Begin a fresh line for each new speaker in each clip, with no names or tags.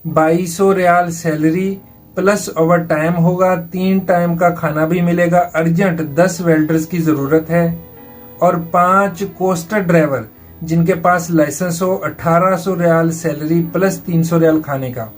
2200 रियाल salary plus overtime होगा, 3 time का खाना भी मिलेगा। अर्जेंट 10 वेल्डर्स की जरूरत है और 5 कोस्टर ड्राइवर जिनके पास लाइसेंस हो। 1800 रियाल सैलरी प्लस 300 रियाल खाने का।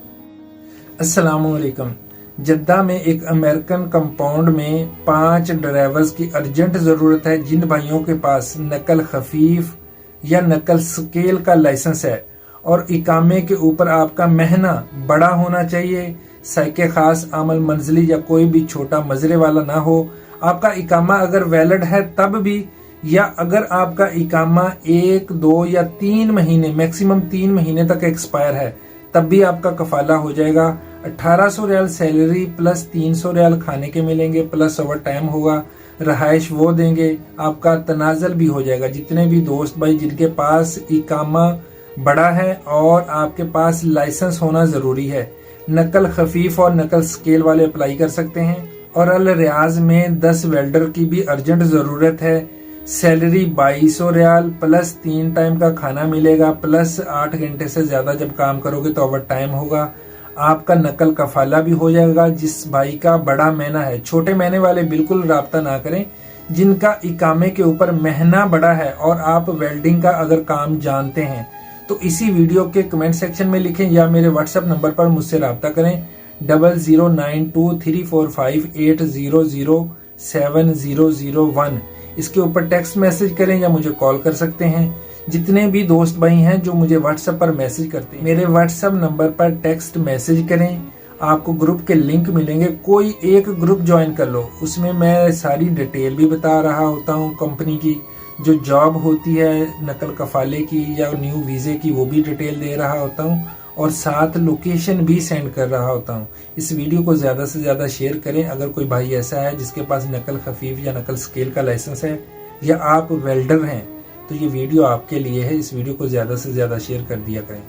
अस्सलामुअलैकुम। जद्दा में एक अमेरिकन कंपाउंड में 5 ड्राइवर्स की अर्जेंट जरूरत है जिन भाइयों के पास नकल खफीफ या नकल स्केल का लाइसेंस है और इकामे के ऊपर आपका महीना बड़ा होना चाहिए। साइके खास आमल मंजली या कोई भी छोटा मजरे वाला ना हो। आपका इकामा अगर वैलिड है तब भी, या अगर आपका इकामा 1, 2 या 3 महीने, मैक्सिमम 3 महीने तक एक्सपायर है तब भी आपका कफाला हो जाएगा। 1800 रियाल सैलरी प्लस 300 रियाल खाने के मिलेंगे, प्लस ओवर टाइम होगा। रहाइश वो देंगे, आपका तनाजल भी हो जाएगा। जितने भी दोस्त भाई जिनके पास इकामा बड़ा है और आपके पास लाइसेंस होना जरूरी है, नकल खफीफ और नकल स्केल वाले अप्लाई कर सकते हैं। और अल रियाज में 10 वेल्डर की भी अर्जेंट जरूरत है। सैलरी 2200 रियाल प्लस 3 टाइम का खाना मिलेगा, प्लस 8 घंटे से ज्यादा जब काम करोगे तो ओवर टाइम होगा। आपका नकल कफाला भी हो जाएगा। जिस भाई का बड़ा महीना है, छोटे महीने वाले बिल्कुल राब्ता ना करें। जिनका इकामे के ऊपर महीना बड़ा है और आप वेल्डिंग का अगर काम जानते हैं तो इसी वीडियो के कमेंट सेक्शन में लिखें या मेरे व्हाट्सएप नंबर पर मुझसे राब्ता करें 00923458007001। इसके ऊपर टेक्स्ट मैसेज करें या मुझे कॉल कर सकते हैं। जितने भी दोस्त भाई हैं जो मुझे व्हाट्सएप पर मैसेज करते हैं, मेरे व्हाट्सएप नंबर पर टेक्स्ट मैसेज करें। आपको ग्रुप के लिंक मिलेंगे, कोई एक ग्रुप ज्वाइन कर लो। उसमें मैं सारी डिटेल भी बता रहा होता हूँ, कंपनी की जो जॉब होती है नकल कफाले की या न्यू वीजे की वो भी डिटेल दे रहा होता हूँ और साथ लोकेशन भी सेंड कर रहा होता हूँ। इस वीडियो को ज्यादा से ज्यादा शेयर करें। अगर कोई भाई ऐसा है जिसके पास नकल खफीफ या नकल स्केल का लाइसेंस है या आप वेल्डर हैं तो ये वीडियो आपके लिए है। इस वीडियो को ज्यादा से ज्यादा शेयर कर दिया करें।